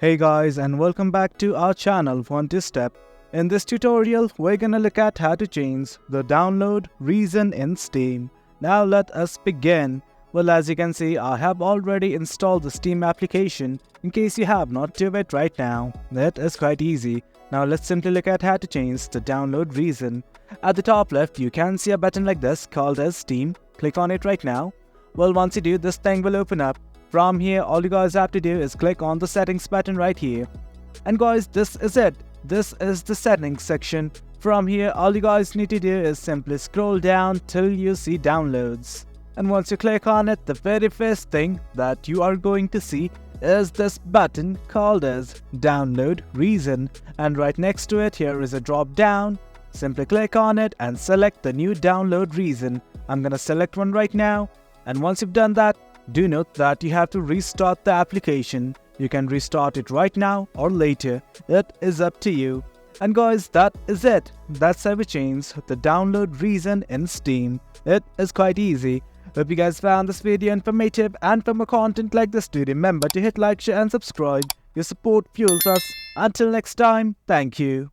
Hey guys, and welcome back to our channel One to Step. In this tutorial, we're gonna look at how to change the download reason in Steam. Now let us begin. Well, as you can see, I have already installed the Steam application. In case you have not, do it right now. That is quite easy. Now let's simply look at how to change the download reason. At the top left, you can see a button like this called as Steam. Click on it right now. Well, once you do, this thing will open up. From here, all you guys have to do is click on the settings button right here. And guys, this is it. This is the settings section. From here, all you guys need to do is simply scroll down till you see downloads. And once you click on it, the very first thing that you are going to see is this button called as download reason. And right next to it, here is a drop down. Simply click on it and select the new download reason. I'm gonna select one right now. And once you've done that, do note that you have to restart the application. You can restart it right now or later. It is up to you. And guys, that is it. That's how we change the download reason in Steam. It is quite easy. Hope you guys found this video informative, and for more content like this, do remember to hit like, share and subscribe. Your support fuels us. Until next time, thank you.